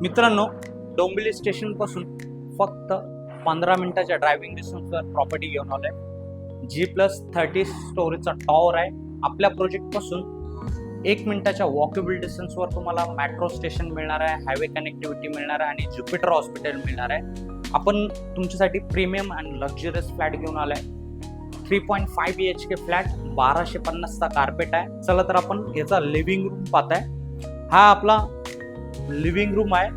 मित्रांनो, डोंबिवली स्टेशन पासून फक्त 15 मिनिटाच्या ड्रायव्हिंग डिस्टन्सवर प्रॉपर्टी घेऊन आलोय. G+30 स्टोरीचा टॉवर आहे. आपल्या प्रोजेक्ट पासून 1 मिनिटाच्या वॉकेबल डिस्टन्सवर तुम्हाला मेट्रो स्टेशन मिळणार आहे, हायवे कनेक्टिव्हिटी मिळणार आहे आणि ज्युपिटर हॉस्पिटल मिळणार आहे. आपण तुमच्यासाठी प्रीमियम आणि लक्झरियस फ्लॅट घेऊन आलाय. 3.5 BHK फ्लॅट, 1250चा कार्पेट आहे. चला तर आपण याचा लिव्हिंग रूम पाहताय. हा आपला लिव्हिंग रूम आहे.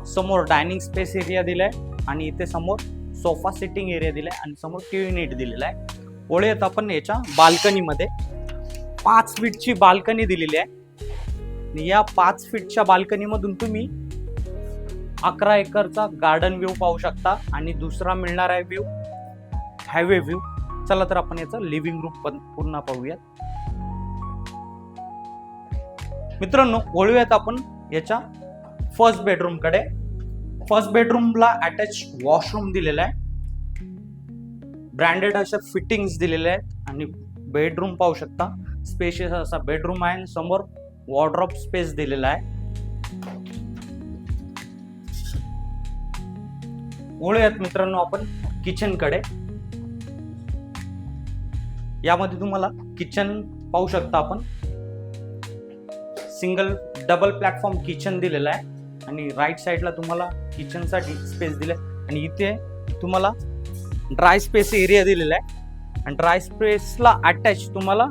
समोर डायनिंग स्पेस एरिया दिलाय आणि इथे समोर सोफा सिटिंग एरिया दिलाय आणि समोर टीव्ही युनिट दिलेला आहे. वळूयात आपण याच्या बाल्कनीमध्ये. 5 फीटची बाल्कनी दिलेली आहे. या 5 फीटच्या बाल्कनीमधून तुम्ही 11 एकरचा गार्डन व्ह्यू पाहू शकता आणि दुसरा मिळणार आहे व्ह्यू हायवे व्ह्यू. चला तर आपण याचं लिव्हिंग रूम पण पूर्ण पाहूयात. मित्रांनो, वळूयात आपण याच्या फर्स्ट बेडरूम कडे. फर्स्ट बेडरूमला अटॅच वॉशरूम दिलेला आहे. ब्रँडेड अशा फिटिंग्स दिलेल्या आहेत आणि बेडरूम पाहू शकता. स्पेशियस असा बेडरूम आहे. समोर वॉर्डरोब स्पेस दिलेला आहे. वळूयात मित्रांनो आपण किचन कडे. यामध्ये तुम्हाला किचन पाहू शकता. आपण सिंगल डबल प्लॅटफॉर्म किचन दिलेला आहे आणि राईट साईडला तुम्हाला किचन साठी स्पेस दिलाय आणि इथे तुम्हाला ड्राय स्पेस एरिया दिलेला आहे आणि ड्राय स्पेसला अटॅच तुम्हाला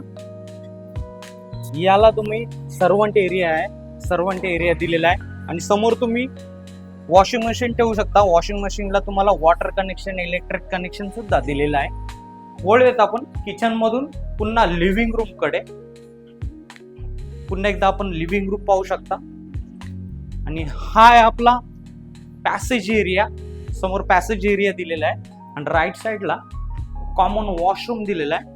याला तुम्ही सर्वंट एरिया आहे. सर्वंट एरिया दिलेला आहे आणि समोर तुम्ही वॉशिंग मशीन ठेवू शकता. वॉशिंग मशीनला तुम्हाला वॉटर कनेक्शन, इलेक्ट्रिक कनेक्शन सुद्धा दिलेलं आहे. वळूयात आपण किचन मधून पुन्हा लिव्हिंग रूम कडे. पुन्हा एकदा आपण लिव्हिंग रूम पाहू शकता आणि हा आहे आपला पॅसेज एरिया. समोर पॅसेज एरिया दिलेला आहे आणि राईट साईडला कॉमन वॉशरूम दिलेला आहे.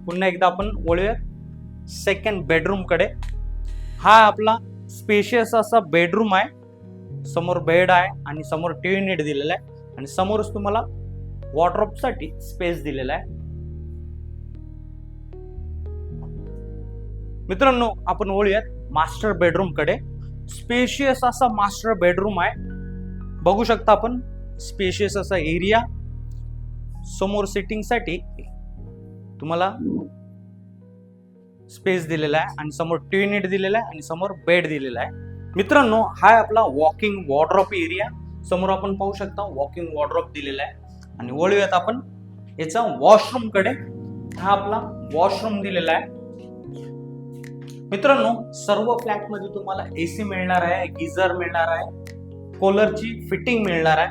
पुन्हा एकदा आपण वळूयात सेकंड बेडरूम कडे. हा आपला स्पेशियस असा बेडरूम आहे. समोर बेड आहे आणि समोर टीव्ही युनिट दिलेला आहे आणि समोरच तुम्हाला वॉर्डरोब साठी स्पेस दिलेला आहे. मित्रांनो, आपण वळूयात मास्टर बेडरूम कडे. स्पेशियस असा मास्टर बेडरूम आहे. बघू शकता आपण स्पेशियस असा एरिया. समोर सिटिंग साठी तुम्हाला स्पेस दिलेला आहे आणि समोर टीव्ही युनिट दिलेला आहे आणि समोर बेड दिलेला आहे. मित्रांनो, हा आपला वॉकिंग वॉर्डरोब एरिया. समोर आपण पाहू शकता वॉकिंग वॉर्डरोब दिलेला आहे आणि वळूयात आपण याचा वॉशरूम कडे. हा आपला वॉशरूम दिलेला आहे. मित्रांनो, सर्व फ्लॅट मध्ये तुम्हाला AC मिळणार आहे, गीझर मिळणार आहे, कूलरची फिटिंग मिळणार आहे.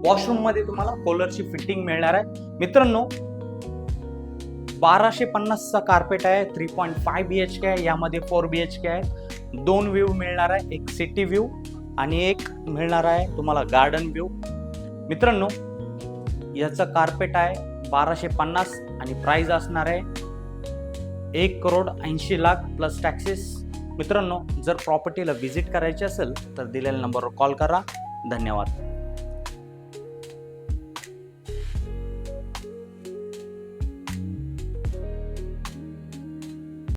वॉशरूम मध्ये तुम्हाला कूलरची फिटिंग मिळणार आहे. मित्रांनो, 1250चा कार्पेट आहे. 3.5 BHK आहे. यामध्ये 4 BHK आहे. 2 व्ह्यू मिळणार आहे. एक सिटी व्ह्यू आणि एक मिळणार आहे तुम्हाला गार्डन व्ह्यू. मित्रांनो, याचं कार्पेट आहे 1250 आणि प्राइस असणार आहे 1,80,00,000 प्लस टॅक्सेस. मित्रांनो, जर प्रॉपर्टीला व्हिजिट करायची असेल तर दिलेल्या नंबरवर कॉल करा. धन्यवाद.